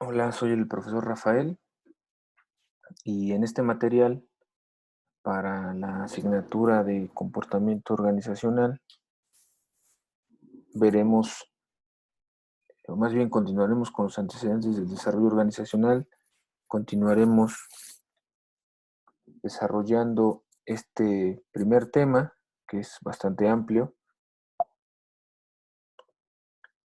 Hola, soy el profesor Rafael y en este material para la asignatura de comportamiento organizacional veremos, o más bien continuaremos con los antecedentes del desarrollo organizacional, continuaremos desarrollando este primer tema que es bastante amplio.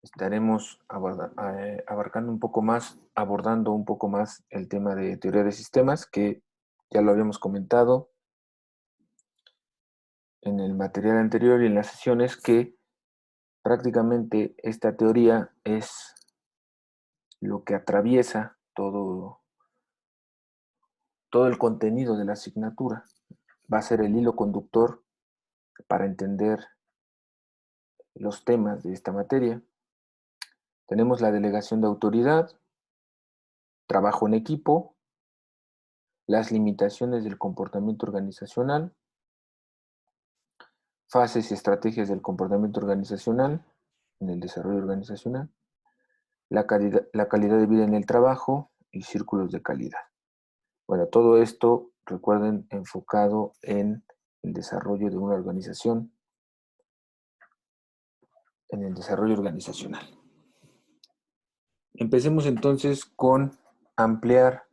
Estaremos abarcando un poco más, abordando un poco más el tema de teoría de sistemas, que ya lo habíamos comentado en el material anterior y en las sesiones, que prácticamente esta teoría es lo que atraviesa todo el contenido de la asignatura. Va a ser el hilo conductor para entender los temas de esta materia. Tenemos la delegación de autoridad, trabajo en equipo, las limitaciones del comportamiento organizacional, fases y estrategias del comportamiento organizacional en el desarrollo organizacional, la calidad de vida en el trabajo y círculos de calidad. Bueno, todo esto, recuerden, enfocado en el desarrollo de una organización, en el desarrollo organizacional. Empecemos entonces con ampliar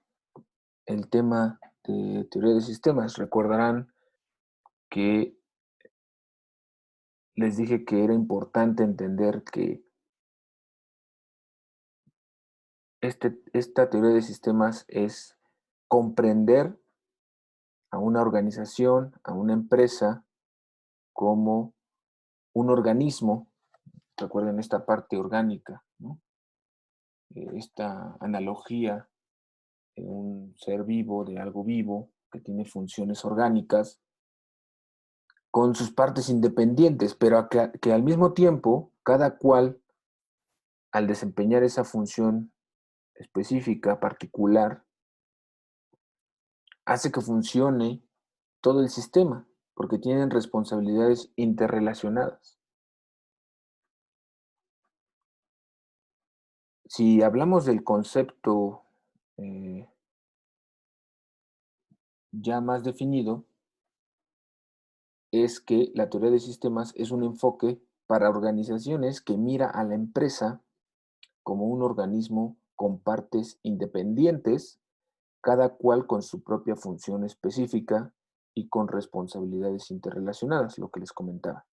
el tema de teoría de sistemas. Recordarán que les dije que era importante entender que esta teoría de sistemas es comprender a una organización, a una empresa, como un organismo. Recuerden esta parte orgánica, ¿no? Esta analogía de un ser vivo, de algo vivo, que tiene funciones orgánicas, con sus partes independientes, pero que al mismo tiempo, cada cual, al desempeñar esa función específica, particular, hace que funcione todo el sistema, porque tienen responsabilidades interrelacionadas. Si hablamos del concepto eh, ya más definido, es que la teoría de sistemas es un enfoque para organizaciones que mira a la empresa como un organismo con partes independientes, cada cual con su propia función específica y con responsabilidades interrelacionadas, lo que les comentaba.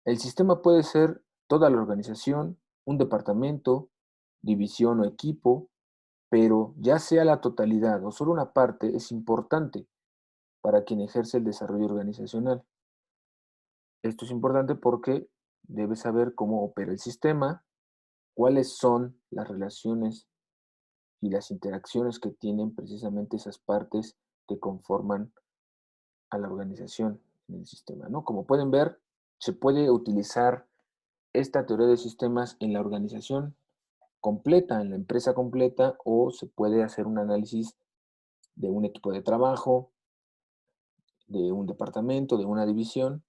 El sistema puede ser toda la organización, un departamento, división o equipo, pero ya sea la totalidad o solo una parte es importante para quien ejerce el desarrollo organizacional. Esto es importante porque debes saber cómo opera el sistema, cuáles son las relaciones y las interacciones que tienen precisamente esas partes que conforman a la organización en el sistema, ¿no? Como pueden ver, se puede utilizar esta teoría de sistemas en la organización completa, en la empresa completa, o se puede hacer un análisis de un equipo de trabajo, de un departamento, de una división,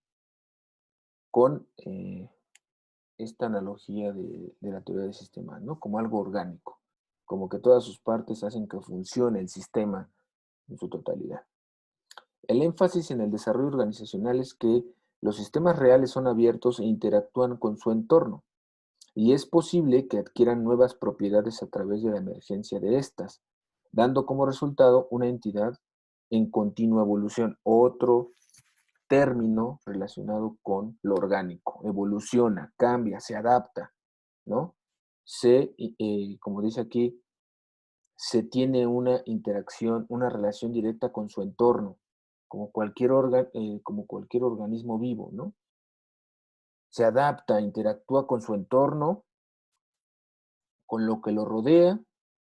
con esta analogía de la teoría de sistemas, ¿no? Como algo orgánico, como que todas sus partes hacen que funcione el sistema en su totalidad. El énfasis en el desarrollo organizacional es que los sistemas reales son abiertos e interactúan con su entorno, y es posible que adquieran nuevas propiedades a través de la emergencia de estas, dando como resultado una entidad en continua evolución. Otro término relacionado con lo orgánico, evoluciona, cambia, se adapta, ¿no? Como dice aquí, se tiene una interacción, una relación directa con su entorno, como cualquier organismo vivo, ¿no? Se adapta, interactúa con su entorno, con lo que lo rodea,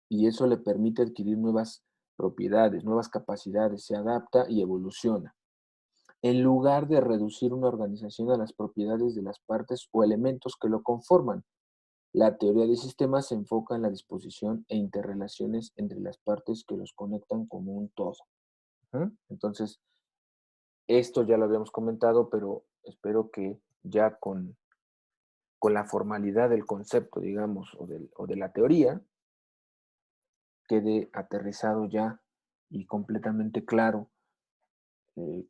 y eso le permite adquirir nuevas propiedades, nuevas capacidades, se adapta y evoluciona. En lugar de reducir una organización a las propiedades de las partes o elementos que lo conforman, la teoría de sistemas se enfoca en la disposición e interrelaciones entre las partes que los conectan como un todo. Entonces, esto ya lo habíamos comentado, pero espero que ya con la formalidad del concepto, digamos, o de la teoría, quede aterrizado ya y completamente claro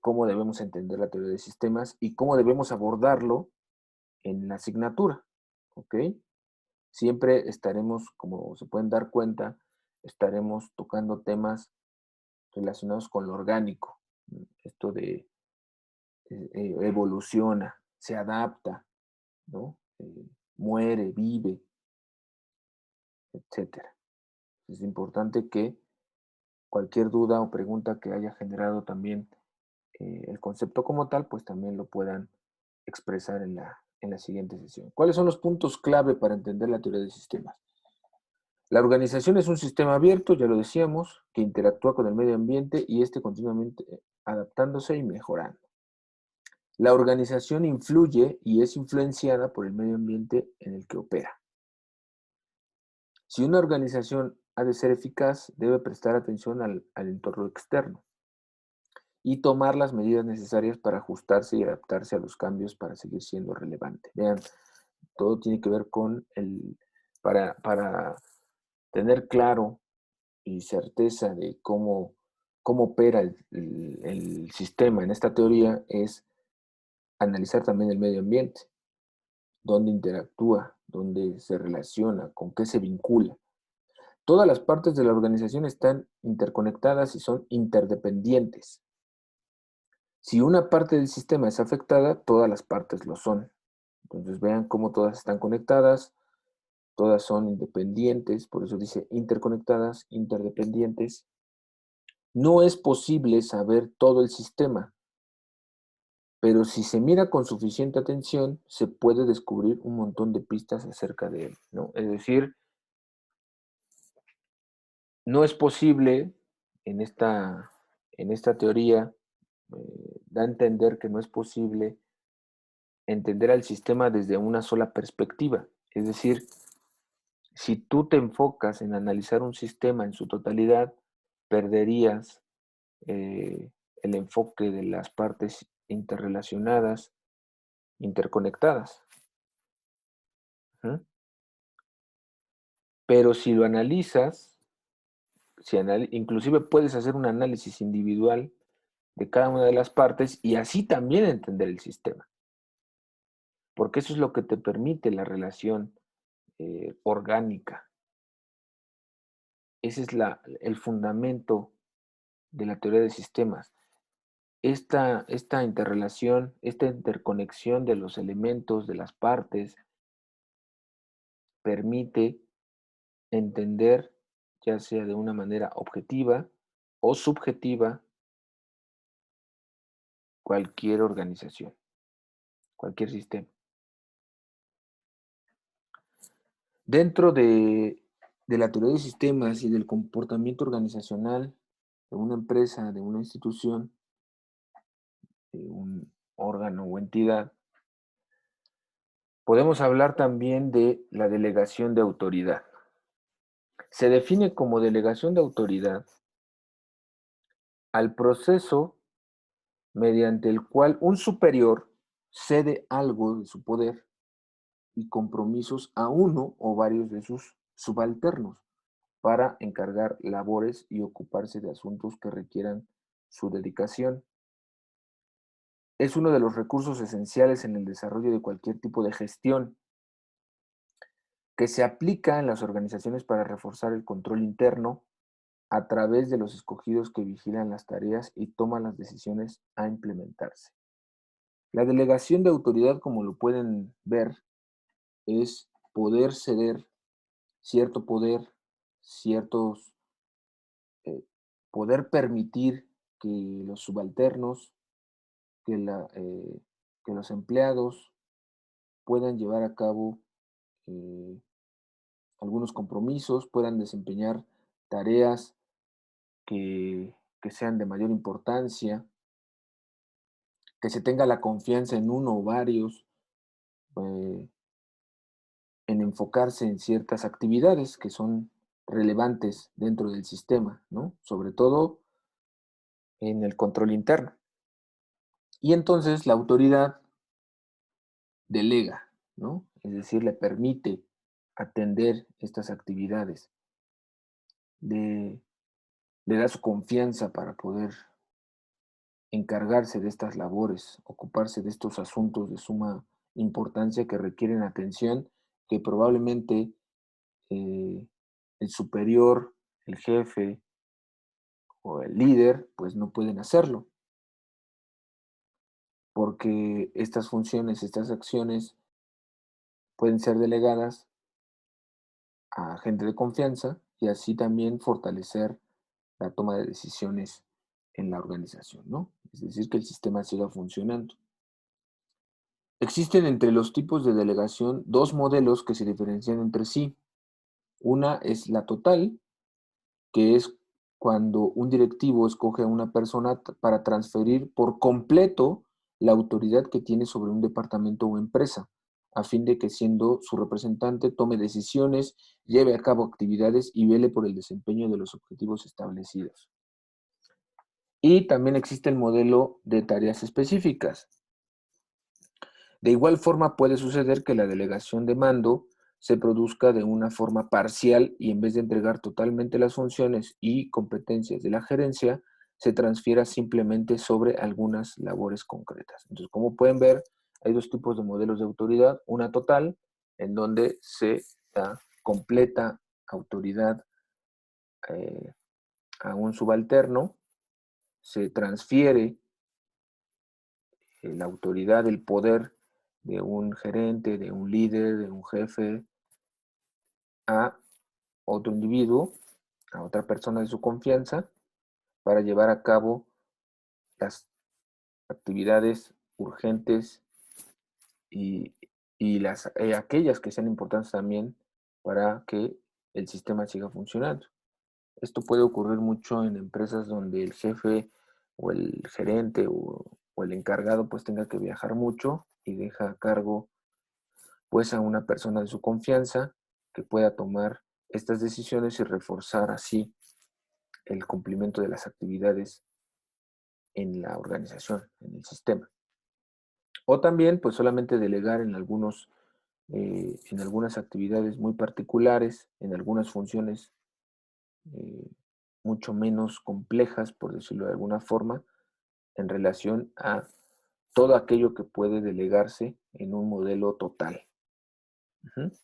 cómo debemos entender la teoría de sistemas y cómo debemos abordarlo en la asignatura, ¿ok? Siempre estaremos, como se pueden dar cuenta, estaremos tocando temas relacionados con lo orgánico. Esto de evoluciona, se adapta, ¿no? Muere, vive, etcétera. Es importante que cualquier duda o pregunta que haya generado también el concepto como tal, pues también lo puedan expresar en la siguiente sesión. ¿Cuáles son los puntos clave para entender la teoría de sistemas? La organización es un sistema abierto, ya lo decíamos, que interactúa con el medio ambiente y este continuamente adaptándose y mejorando. La organización influye y es influenciada por el medio ambiente en el que opera. Si una organización ha de ser eficaz, debe prestar atención al entorno externo y tomar las medidas necesarias para ajustarse y adaptarse a los cambios para seguir siendo relevante. Vean, todo tiene que ver con para tener claro y certeza de cómo opera el sistema en esta teoría es analizar también el medio ambiente, dónde interactúa, dónde se relaciona, con qué se vincula. Todas las partes de la organización están interconectadas y son interdependientes. Si una parte del sistema es afectada, todas las partes lo son. Entonces vean cómo todas están conectadas, todas son independientes, por eso dice interconectadas, interdependientes. No es posible saber todo el sistema, pero si se mira con suficiente atención, se puede descubrir un montón de pistas acerca de él, ¿no? Es decir, no es posible en esta teoría, da a entender que no es posible entender al sistema desde una sola perspectiva. Es decir, si tú te enfocas en analizar un sistema en su totalidad, perderías el enfoque de las partes interrelacionadas, interconectadas. ¿Mm? Pero si lo analizas, inclusive puedes hacer un análisis individual de cada una de las partes y así también entender el sistema, porque eso es lo que te permite la relación orgánica. Ese es el fundamento de la teoría de sistemas. Esta interrelación, esta interconexión de los elementos, de las partes, permite entender, ya sea de una manera objetiva o subjetiva, cualquier organización, cualquier sistema. Dentro de la teoría de sistemas y del comportamiento organizacional de una empresa, de una institución, de un órgano o entidad, podemos hablar también de la delegación de autoridad. Se define como delegación de autoridad al proceso mediante el cual un superior cede algo de su poder y compromisos a uno o varios de sus subalternos para encargar labores y ocuparse de asuntos que requieran su dedicación. Es uno de los recursos esenciales en el desarrollo de cualquier tipo de gestión que se aplica en las organizaciones para reforzar el control interno a través de los escogidos que vigilan las tareas y toman las decisiones a implementarse. La delegación de autoridad, como lo pueden ver, es poder ceder cierto poder, ciertos, eh, poder permitir que los subalternos, que, que los empleados puedan llevar a cabo eh, algunos compromisos, puedan desempeñar tareas que sean de mayor importancia, que se tenga la confianza en uno o varios, eh, en enfocarse en ciertas actividades que son relevantes dentro del sistema, ¿no? Sobre todo en el control interno. Y entonces la autoridad delega, ¿no? Es decir, le permite atender estas actividades. le, le da su confianza para poder encargarse de estas labores, ocuparse de estos asuntos de suma importancia que requieren atención, que probablemente eh, el superior, el jefe o el líder, pues no pueden hacerlo, porque estas funciones, estas acciones pueden ser delegadas a gente de confianza y así también fortalecer la toma de decisiones en la organización, ¿no? Es decir, que el sistema siga funcionando. Existen entre los tipos de delegación dos modelos que se diferencian entre sí. Una es la total, que es cuando un directivo escoge a una persona para transferir por completo la autoridad que tiene sobre un departamento o empresa, a fin de que siendo su representante tome decisiones, lleve a cabo actividades y vele por el desempeño de los objetivos establecidos. Y también existe el modelo de tareas específicas. De igual forma puede suceder que la delegación de mando se produzca de una forma parcial y en vez de entregar totalmente las funciones y competencias de la gerencia, se transfiera simplemente sobre algunas labores concretas. Entonces, como pueden ver, hay dos tipos de modelos de autoridad. Una total, en donde se da completa autoridad eh, a un subalterno, se transfiere la autoridad, el poder de un gerente, de un líder, de un jefe, a otro individuo, a otra persona de su confianza, para llevar a cabo las actividades urgentes y, aquellas que sean importantes también para que el sistema siga funcionando. Esto puede ocurrir mucho en empresas donde el jefe o el gerente o el encargado pues tenga que viajar mucho y deja a cargo pues a una persona de su confianza que pueda tomar estas decisiones y reforzar así el cumplimiento de las actividades en la organización, en el sistema. O también, pues solamente delegar en algunas actividades muy particulares, en algunas funciones eh, mucho menos complejas, por decirlo de alguna forma, en relación a todo aquello que puede delegarse en un modelo total.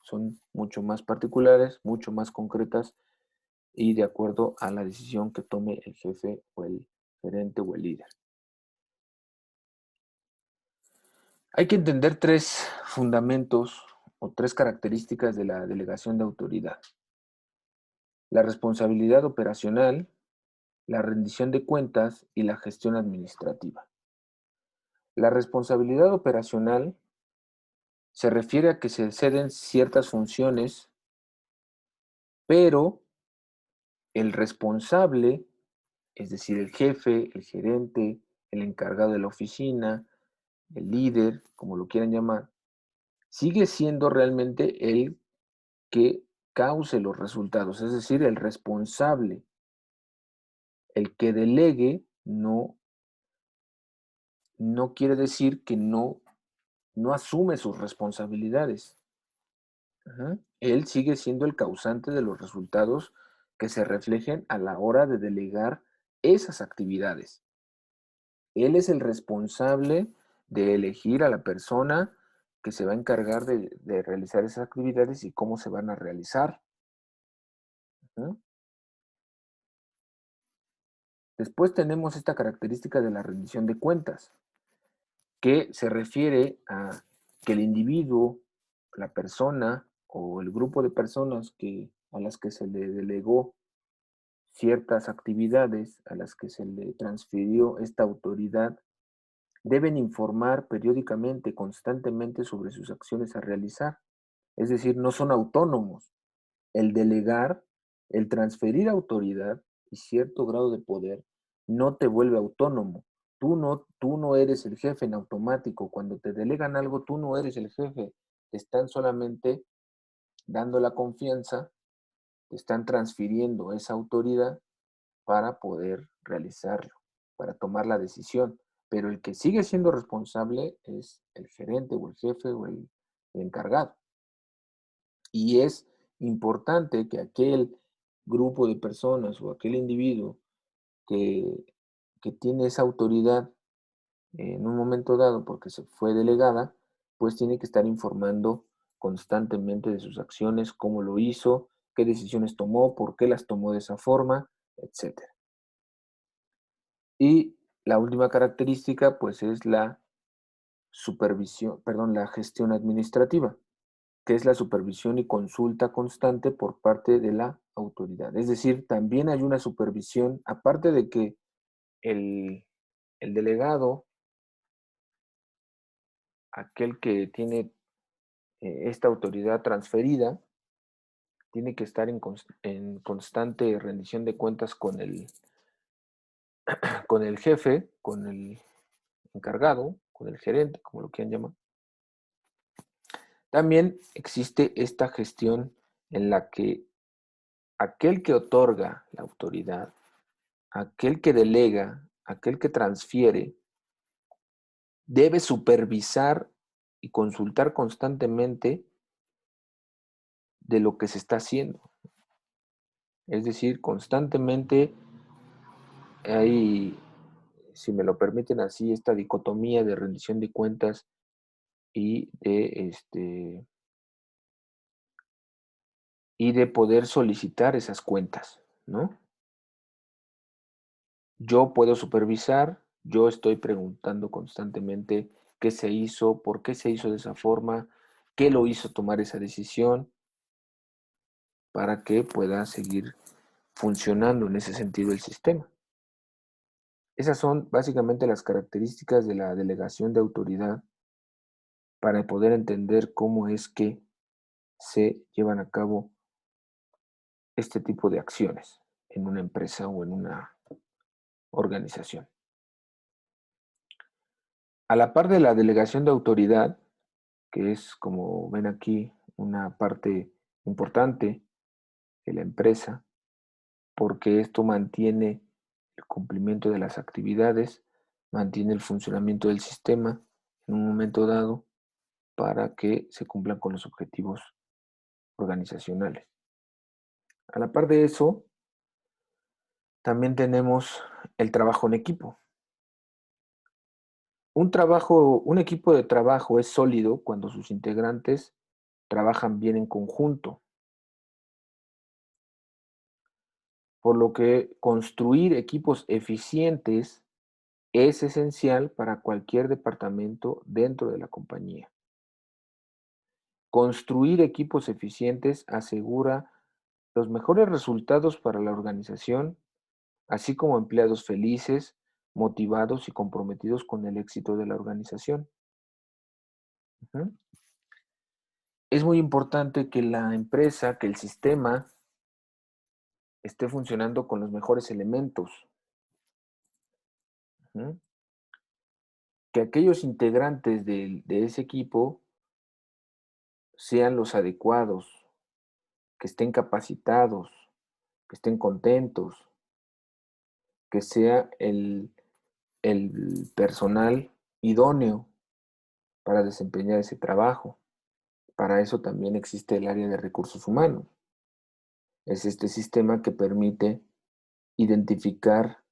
Son mucho más particulares, mucho más concretas y de acuerdo a la decisión que tome el jefe o el gerente o el líder. Hay que entender tres fundamentos o tres características de la delegación de autoridad. La responsabilidad operacional, la rendición de cuentas y la gestión administrativa. La responsabilidad operacional se refiere a que se ceden ciertas funciones, pero el responsable, es decir, el jefe, el gerente, el encargado de la oficina, el líder, como lo quieran llamar, sigue siendo realmente el que cause los resultados, es decir, el responsable. El que delegue no quiere decir que no asume sus responsabilidades. Él sigue siendo el causante de los resultados que se reflejen a la hora de delegar esas actividades. Él es el responsable de elegir a la persona que se va a encargar de realizar esas actividades y cómo se van a realizar. Ujú. Después tenemos esta característica de la rendición de cuentas, que se refiere a que el individuo, la persona o el grupo de personas a las que se le delegó ciertas actividades, a las que se le transfirió esta autoridad, deben informar periódicamente, constantemente sobre sus acciones a realizar. Es decir, no son autónomos. El delegar, el transferir autoridad y cierto grado de poder no te vuelve autónomo. Tú no eres el jefe en automático. Cuando te delegan algo, tú no eres el jefe. Te están solamente dando la confianza, te están transfiriendo esa autoridad para poder realizarlo, para tomar la decisión. Pero el que sigue siendo responsable es el gerente o el jefe o el encargado. Y es importante que aquel grupo de personas o aquel individuo que, que tiene esa autoridad en un momento dado porque se fue delegada, pues tiene que estar informando constantemente de sus acciones, cómo lo hizo, qué decisiones tomó, por qué las tomó de esa forma, etcétera. Y la última característica, pues es la supervisión, perdón, la gestión administrativa, que es la supervisión y consulta constante por parte de la autoridad. Es decir, también hay una supervisión, aparte de que el, el delegado, aquel que tiene esta autoridad transferida, tiene que estar en constante rendición de cuentas con el jefe, con el encargado, con el gerente, como lo quieran llamar. También existe esta gestión en la que aquel que otorga la autoridad, aquel que delega, aquel que transfiere, debe supervisar y consultar constantemente de lo que se está haciendo. Es decir, constantemente hay, si me lo permiten así, esta dicotomía de rendición de cuentas y y de poder solicitar esas cuentas, ¿no? Yo puedo supervisar, yo estoy preguntando constantemente qué se hizo, por qué se hizo de esa forma, qué lo hizo tomar esa decisión, para que pueda seguir funcionando en ese sentido el sistema. Esas son básicamente las características de la delegación de autoridad para poder entender cómo es que se llevan a cabo este tipo de acciones en una empresa o en una organización. A la par de la delegación de autoridad, que es, como ven aquí, una parte importante de la empresa, porque esto mantiene el cumplimiento de las actividades, mantiene el funcionamiento del sistema en un momento dado para que se cumplan con los objetivos organizacionales. A la par de eso, también tenemos el trabajo en equipo. Un equipo de trabajo es sólido cuando sus integrantes trabajan bien en conjunto, por lo que construir equipos eficientes es esencial para cualquier departamento dentro de la compañía. Construir equipos eficientes asegura los mejores resultados para la organización, así como empleados felices, motivados y comprometidos con el éxito de la organización. Ujú. Es muy importante que la empresa, que el sistema esté funcionando con los mejores elementos. Ujú. Que aquellos integrantes de ese equipo sean los adecuados, que estén capacitados, que estén contentos, que sea el personal idóneo para desempeñar ese trabajo. Para eso también existe el área de recursos humanos. Es este sistema que permite identificar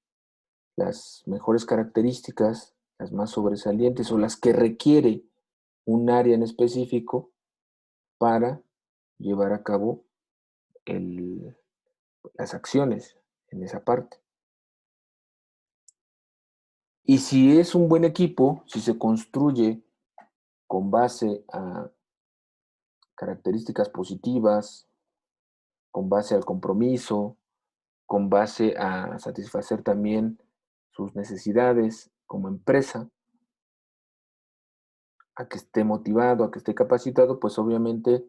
las mejores características, las más sobresalientes o las que requiere un área en específico para llevar a cabo las acciones en esa parte. Y si es un buen equipo, si se construye con base a características positivas, con base al compromiso, con base a satisfacer también sus necesidades como empresa, a que esté motivado, a que esté capacitado, pues obviamente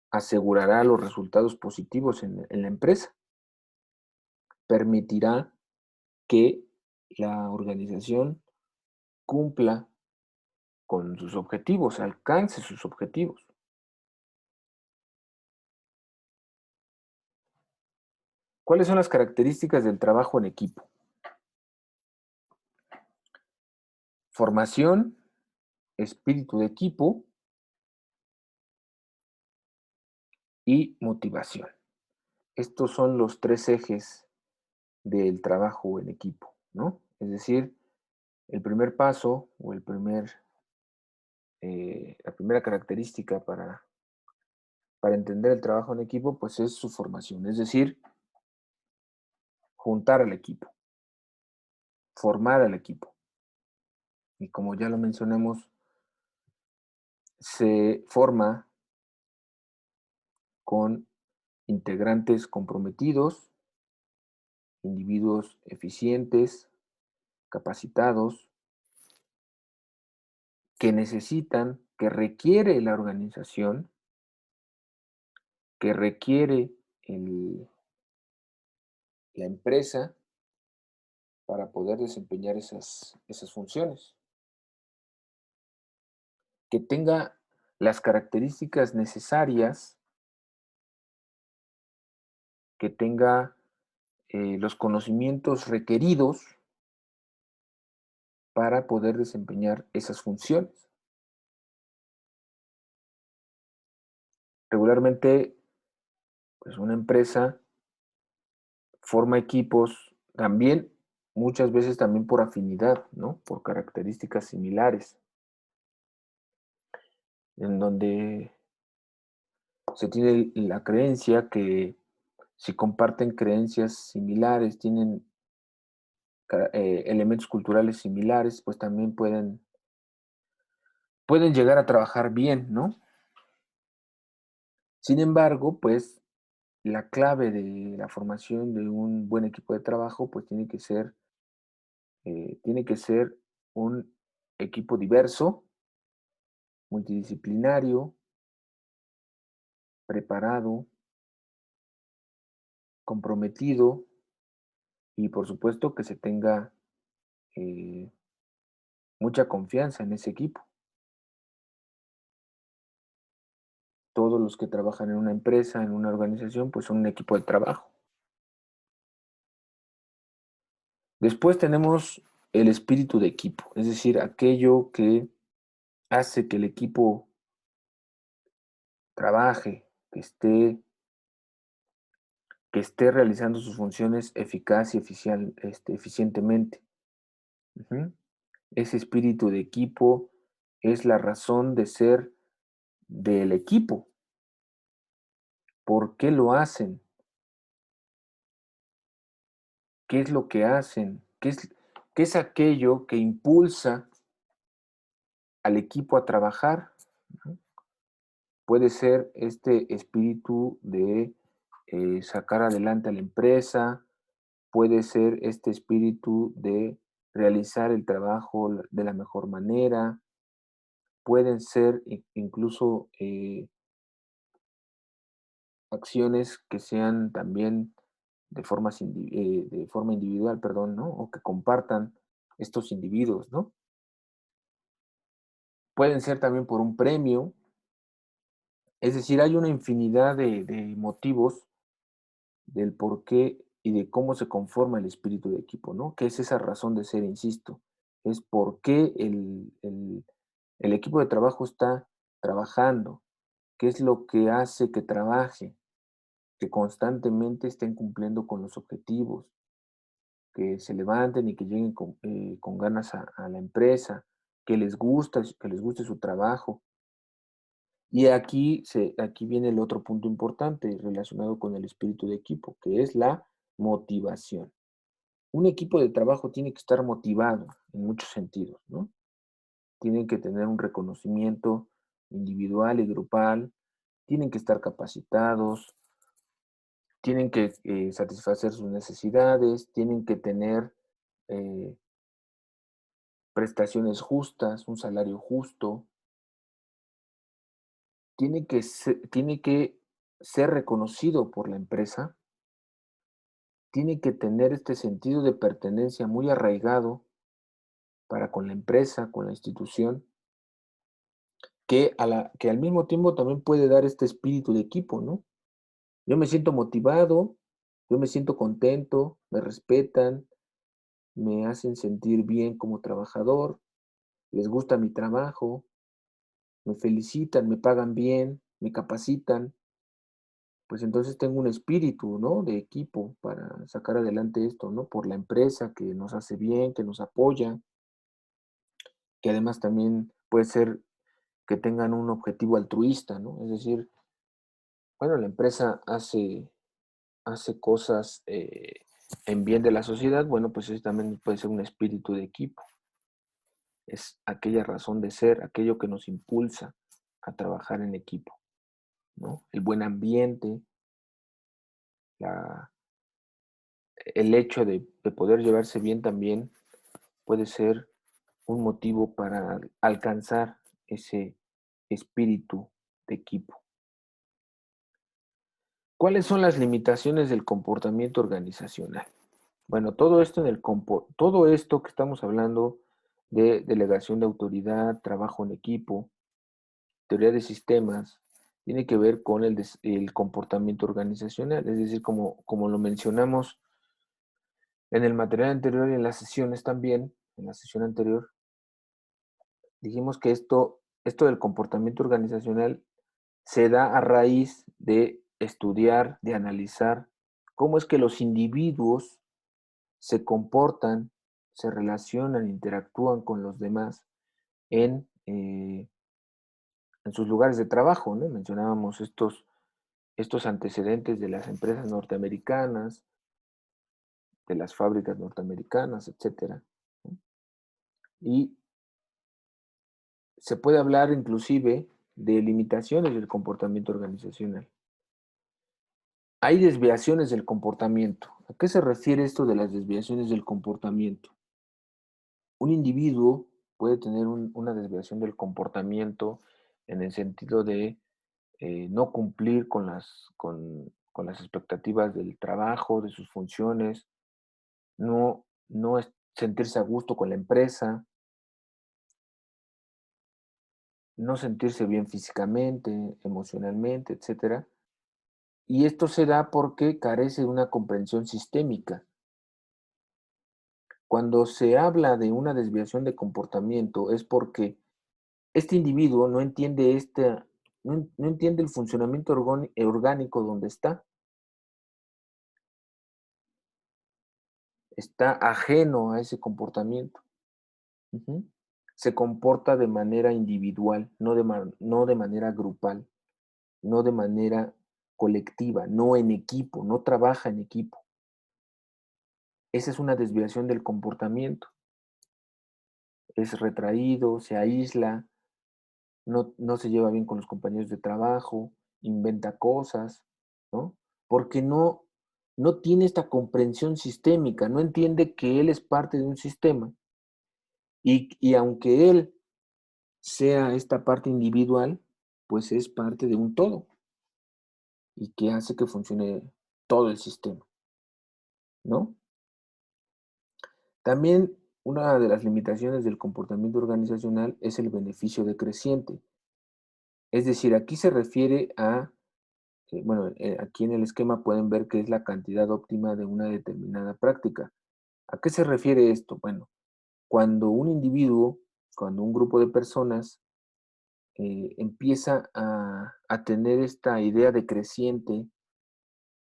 asegurará los resultados positivos en la empresa. Permitirá que la organización cumpla con sus objetivos, alcance sus objetivos. ¿Cuáles son las características del trabajo en equipo? Formación, espíritu de equipo y motivación. estos son los 3 ejes del trabajo en equipo, ¿no? Es decir, el primer paso o la primera característica para entender el trabajo en equipo, pues es su formación, es decir, juntar al equipo, formar al equipo. Y como ya lo mencionamos, se forma con integrantes comprometidos, individuos eficientes, capacitados, que necesitan, que requiere la organización, que requiere la empresa para poder desempeñar esas funciones. Que tenga las características necesarias, que tenga los conocimientos requeridos para poder desempeñar esas funciones. Regularmente, pues una empresa forma equipos también, muchas veces también por afinidad, ¿no? Por características similares, en donde se tiene la creencia que si comparten creencias similares, tienen elementos culturales similares, pues también pueden llegar a trabajar bien, ¿no? Sin embargo, pues la clave de la formación de un buen equipo de trabajo, pues tiene que ser un equipo diverso, multidisciplinario, preparado, comprometido y por supuesto que se tenga eh, mucha confianza en ese equipo. Todos los que trabajan en una empresa, en una organización, pues son un equipo de trabajo. Después tenemos el espíritu de equipo, es decir, aquello que hace que el equipo trabaje, que esté realizando sus funciones eficaz y eficientemente. Ujú. Ese espíritu de equipo es la razón de ser del equipo. ¿Por qué lo hacen? ¿Qué es lo que hacen? ¿Qué es aquello que impulsa al equipo a trabajar? ¿No? Puede ser este espíritu de sacar adelante a la empresa, puede ser este espíritu de realizar el trabajo de la mejor manera, pueden ser incluso acciones que sean también de forma individual, perdón, ¿no? O que compartan estos individuos, ¿no? Pueden ser también por un premio, es decir, hay una infinidad de motivos del por qué y de cómo se conforma el espíritu de equipo, ¿no? ¿Qué es esa razón de ser, insisto? Es por qué el equipo de trabajo está trabajando, qué es lo que hace que trabaje, que constantemente estén cumpliendo con los objetivos, que se levanten y que lleguen con ganas a la empresa, que les guste su trabajo. Y aquí viene el otro punto importante relacionado con el espíritu de equipo, que es la motivación. Un equipo de trabajo tiene que estar motivado en muchos sentidos, ¿no? Tienen que tener un reconocimiento individual y grupal, tienen que estar capacitados, tienen que satisfacer sus necesidades, tienen que tener eh, prestaciones justas, un salario justo, tiene que ser reconocido por la empresa, tiene que tener este sentido de pertenencia muy arraigado para con la empresa, con la institución, que al mismo tiempo también puede dar este espíritu de equipo, ¿no? Yo me siento motivado, yo me siento contento, me respetan, me hacen sentir bien como trabajador, les gusta mi trabajo, me felicitan, me pagan bien, me capacitan. pues entonces tengo un espíritu, ¿no? De equipo para sacar adelante esto, ¿no? Por la empresa que nos hace bien, que nos apoya, que además también puede ser que tengan un objetivo altruista, ¿no? Es decir, bueno, la empresa hace cosas en bien de la sociedad, bueno, pues eso también puede ser un espíritu de equipo. Es aquella razón de ser, aquello que nos impulsa a trabajar en equipo, ¿no? El buen ambiente, la, el hecho de poder llevarse bien también puede ser un motivo para alcanzar ese espíritu de equipo. ¿Cuáles son las limitaciones del comportamiento organizacional? Bueno, todo esto que estamos hablando de delegación de autoridad, trabajo en equipo, teoría de sistemas, tiene que ver con el comportamiento organizacional. Es decir, como lo mencionamos en el material anterior y en las sesiones también, en la sesión anterior, dijimos que esto del comportamiento organizacional se da a raíz de estudiar, de analizar cómo es que los individuos se comportan, se relacionan, interactúan con los demás en sus lugares de trabajo, ¿no? Mencionábamos estos antecedentes de las empresas norteamericanas, de las fábricas norteamericanas, etcétera, ¿no? Y se puede hablar inclusive de limitaciones del comportamiento organizacional. Hay desviaciones del comportamiento. ¿A qué se refiere esto de las desviaciones del comportamiento? Un individuo puede tener una desviación del comportamiento en el sentido de no cumplir con las expectativas del trabajo, de sus funciones, no sentirse a gusto con la empresa, no sentirse bien físicamente, emocionalmente, etcétera. Y esto se da porque carece de una comprensión sistémica. Cuando se habla de una desviación de comportamiento es porque este individuo no entiende el funcionamiento orgánico donde está ajeno a ese comportamiento. Ujú. Se comporta de manera individual, no de manera grupal, no de manera colectiva, no en equipo, no trabaja en equipo. Esa es una desviación del comportamiento. Es retraído, se aísla, no se lleva bien con los compañeros de trabajo, inventa cosas, ¿no? Porque no tiene esta comprensión sistémica, no entiende que él es parte de un sistema y aunque él sea esta parte individual, pues es parte de un todo y que hace que funcione todo el sistema, ¿no? También una de las limitaciones del comportamiento organizacional es el beneficio decreciente. Es decir, aquí se refiere a, bueno, aquí en el esquema pueden ver que es la cantidad óptima de una determinada práctica. ¿A qué se refiere esto? Bueno, cuando un individuo, cuando un grupo de personas empieza a tener esta idea decreciente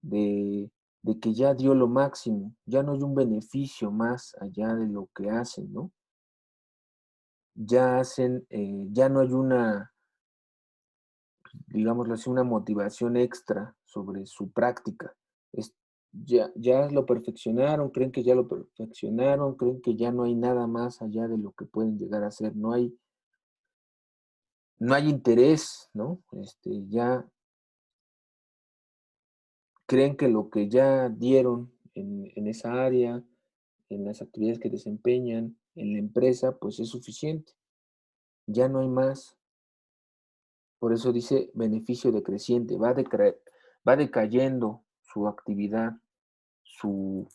de que ya dio lo máximo, ya no hay un beneficio más allá de lo que hacen, ¿no? Ya no hay una, digámoslo así, una motivación extra sobre su práctica. Es, ya lo perfeccionaron, creen que ya lo perfeccionaron, creen que ya no hay nada más allá de lo que pueden llegar a hacer, no hay interés, ¿no? Ya creen que lo que ya dieron en esa área, en las actividades que desempeñan en la empresa, pues es suficiente. Ya no hay más. Por eso dice beneficio decreciente. Va decayendo su actividad, su,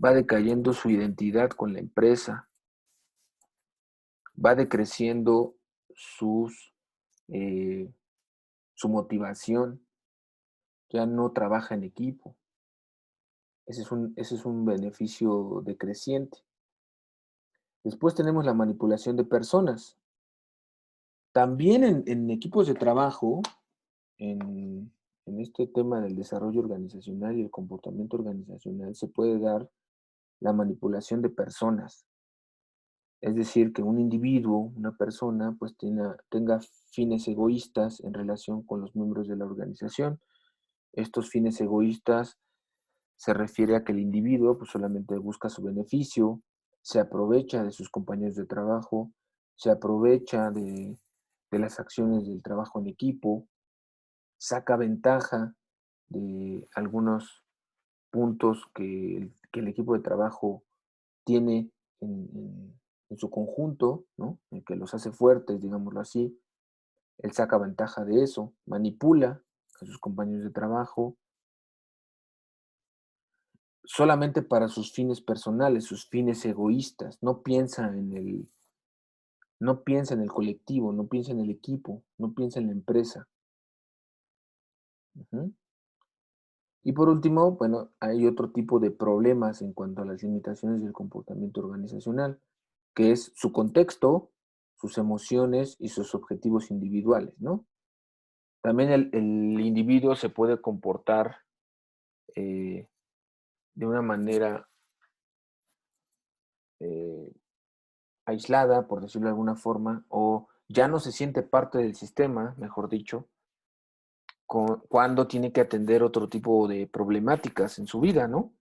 va decayendo su identidad con la empresa, va decreciendo eh, su motivación, ya no trabaja en equipo. Ese es un beneficio decreciente. Después tenemos la manipulación de personas. También en equipos de trabajo, en, en este tema del desarrollo organizacional y el comportamiento organizacional se puede dar la manipulación de personas. Es decir, que un individuo, una persona, pues tenga fines egoístas en relación con los miembros de la organización. Estos fines egoístas se refiere a que el individuo pues solamente busca su beneficio, se aprovecha de sus compañeros de trabajo, se aprovecha de las acciones del trabajo en equipo, saca ventaja de algunos puntos que el equipo de trabajo tiene en su conjunto, ¿no? El que los hace fuertes, digámoslo así. Él saca ventaja de eso, manipula a sus compañeros de trabajo solamente para sus fines personales, sus fines egoístas. No piensa en el colectivo, no piensa en el equipo, no piensa en la empresa. Ujú. Y por último, bueno, hay otro tipo de problemas en cuanto a las limitaciones del comportamiento organizacional, que es su contexto, sus emociones y sus objetivos individuales, ¿no? También el individuo se puede comportar eh, de una manera eh, aislada, por decirlo de alguna forma, o ya no se siente parte del sistema, mejor dicho, cuando tiene que atender otro tipo de problemáticas en su vida, ¿no?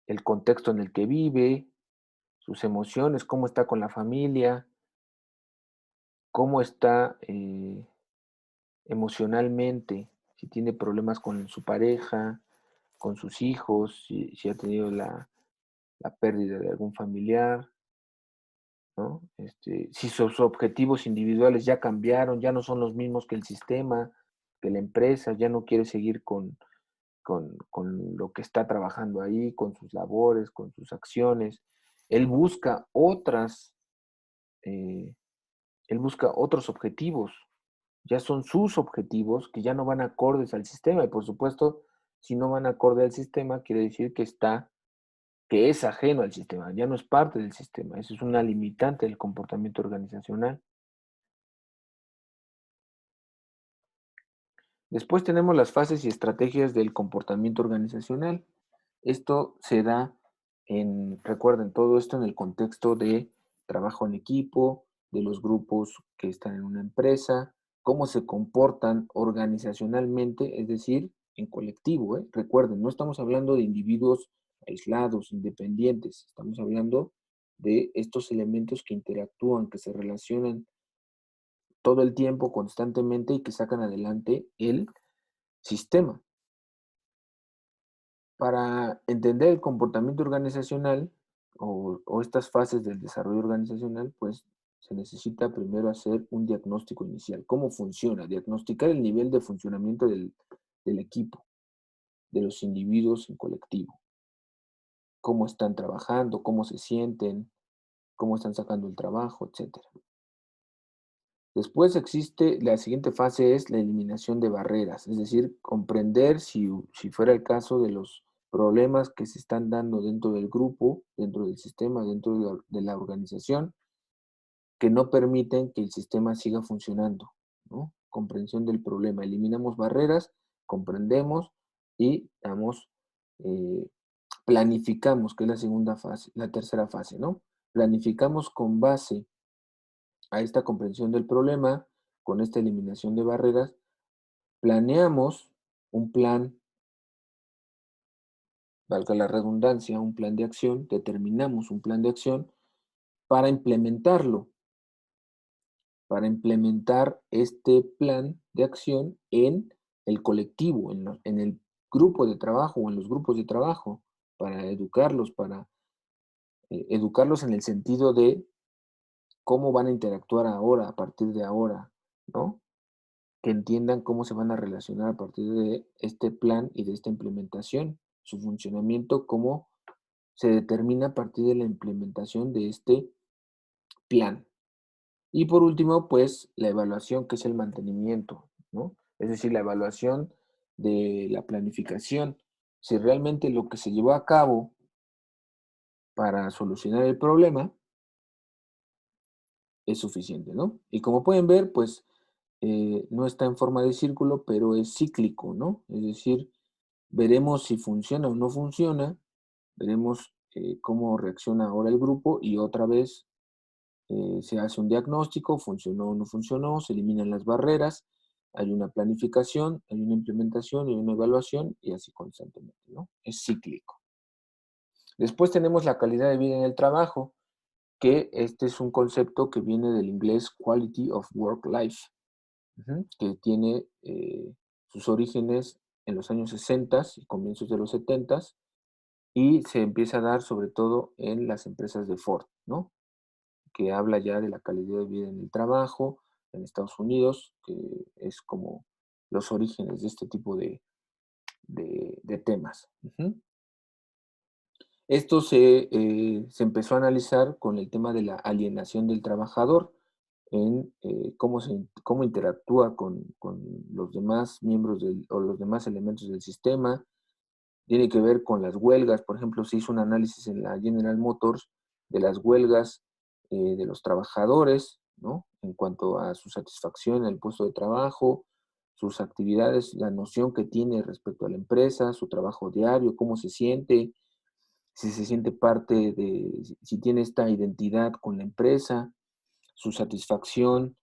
El contexto en el que vive, sus emociones, cómo está con la familia, cómo está emocionalmente, si tiene problemas con su pareja, con sus hijos, si ha tenido la pérdida de algún familiar, ¿no? Si sus objetivos individuales ya cambiaron, ya no son los mismos que el sistema, que la empresa, ya no quiere seguir con lo que está trabajando ahí, con sus labores, con sus acciones. Él busca eh, él busca otros objetivos, ya son sus objetivos que ya no van acordes al sistema. Y por supuesto, si no van acorde al sistema, quiere decir que es ajeno al sistema, ya no es parte del sistema. Eso es una limitante del comportamiento organizacional. Después tenemos las fases y estrategias del comportamiento organizacional. Esto se da recuerden, todo esto en el contexto de trabajo en equipo, de los grupos que están en una empresa, cómo se comportan organizacionalmente, es decir, en colectivo, ¿eh? Recuerden, no estamos hablando de individuos aislados, independientes, estamos hablando de estos elementos que interactúan, que se relacionan todo el tiempo, constantemente y que sacan adelante el sistema. Para entender el comportamiento organizacional o estas fases del desarrollo organizacional, pues se necesita primero hacer un diagnóstico inicial. ¿Cómo funciona? Diagnosticar el nivel de funcionamiento del equipo, de los individuos en colectivo. Cómo están trabajando, cómo se sienten, cómo están sacando el trabajo, etcétera. Después existe, la siguiente fase es la eliminación de barreras, es decir, comprender si fuera el caso de los problemas que se están dando dentro del grupo, dentro del sistema, dentro de la organización, que no permiten que el sistema siga funcionando, ¿no? Comprensión del problema. Eliminamos barreras, comprendemos y eh, planificamos, que es la segunda fase, la tercera fase, ¿no? Planificamos con base a esta comprensión del problema, con esta eliminación de barreras, planeamos un plan, valga la redundancia, un plan de acción, determinamos un plan de acción para implementarlo, para implementar este plan de acción en el colectivo, en el grupo de trabajo o en los grupos de trabajo, para educarlos, para educarlos en el sentido de cómo van a interactuar ahora, a partir de ahora, ¿no? Que entiendan cómo se van a relacionar a partir de este plan y de esta implementación, su funcionamiento, cómo se determina a partir de la implementación de este plan. Y por último, pues la evaluación, que es el mantenimiento, ¿no? Es decir, la evaluación de la planificación, si realmente lo que se llevó a cabo para solucionar el problema es suficiente, ¿no? Y como pueden ver, pues no está en forma de círculo, pero es cíclico, ¿no? Es decir, veremos si funciona o no funciona, veremos cómo reacciona ahora el grupo y otra vez se hace un diagnóstico, funcionó o no funcionó, se eliminan las barreras, hay una planificación, hay una implementación y una evaluación y así constantemente, ¿no? Es cíclico. Después tenemos la calidad de vida en el trabajo, que este es un concepto que viene del inglés Quality of Work Life, que tiene sus orígenes en los años 60 y comienzos de los 70 y se empieza a dar sobre todo en las empresas de Ford, ¿no? Que habla ya de la calidad de vida en el trabajo en Estados Unidos, que es como los orígenes de este tipo de temas. Esto se empezó a analizar con el tema de la alienación del trabajador, en cómo interactúa con los demás miembros o los demás elementos del sistema. Tiene que ver con las huelgas. Por ejemplo, se hizo un análisis en la General Motors de las huelgas de los trabajadores, ¿no? En cuanto a su satisfacción en el puesto de trabajo, sus actividades, la noción que tiene respecto a la empresa, su trabajo diario, cómo se siente, si se siente parte si tiene esta identidad con la empresa, su satisfacción,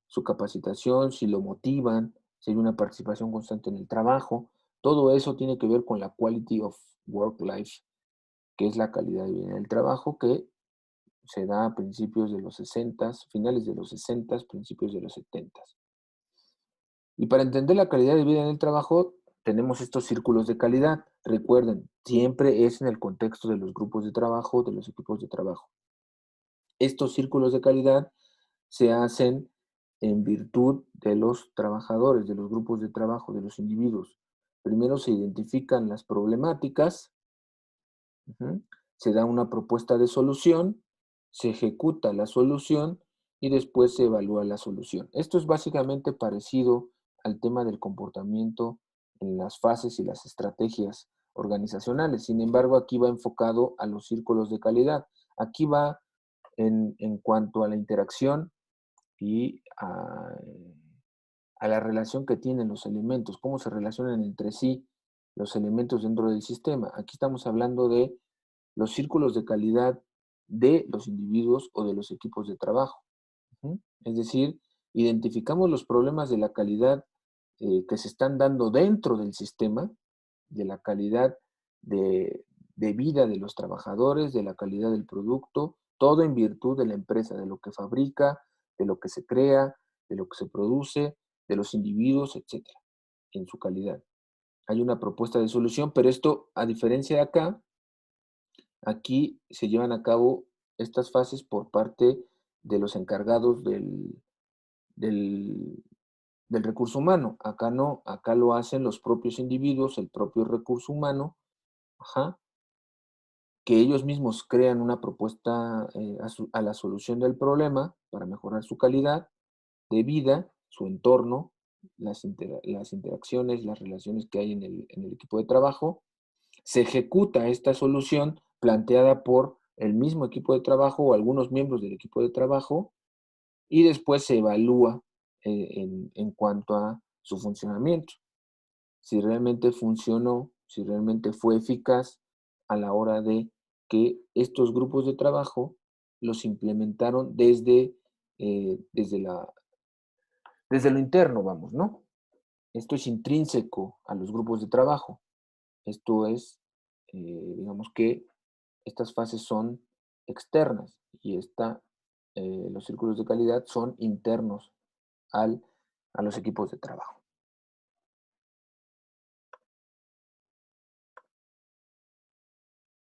su capacitación, si lo motivan, si hay una participación constante en el trabajo. Todo eso tiene que ver con la quality of work life, que es la calidad de vida en el trabajo que se da a principios de los 60, finales de los 60, principios de los 70. Y para entender la calidad de vida en el trabajo, tenemos estos círculos de calidad. Recuerden, siempre es en el contexto de los grupos de trabajo, de los equipos de trabajo. Estos círculos de calidad se hacen en virtud de los trabajadores, de los grupos de trabajo, de los individuos. Primero se identifican las problemáticas, se da una propuesta de solución, se ejecuta la solución y después se evalúa la solución. Esto es básicamente parecido al tema del comportamiento en las fases y las estrategias organizacionales. Sin embargo, aquí va enfocado a los círculos de calidad. Aquí va en cuanto a la interacción y a la relación que tienen los elementos, cómo se relacionan entre sí los elementos dentro del sistema. Aquí estamos hablando de los círculos de calidad de los individuos o de los equipos de trabajo. Es decir, identificamos los problemas de la calidad que se están dando dentro del sistema, de la calidad de vida de los trabajadores, de la calidad del producto, todo en virtud de la empresa, de lo que fabrica, de lo que se crea, de lo que se produce, de los individuos, etcétera, en su calidad. Hay una propuesta de solución, pero esto, a diferencia de acá, aquí se llevan a cabo estas fases por parte de los encargados del, del recurso humano. Acá no, acá lo hacen los propios individuos, el propio recurso humano, ajá, que ellos mismos crean una propuesta a la solución del problema para mejorar su calidad de vida, su entorno, las interacciones, las relaciones que hay en el equipo de trabajo. Se ejecuta esta solución planteada por el mismo equipo de trabajo o algunos miembros del equipo de trabajo y después se evalúa en cuanto a su funcionamiento, si realmente funcionó, si realmente fue eficaz a la hora de que estos grupos de trabajo los implementaron desde, desde lo interno, vamos, ¿no? Esto es intrínseco a los grupos de trabajo. Esto es, digamos que estas fases son externas y los círculos de calidad son internos a los equipos de trabajo.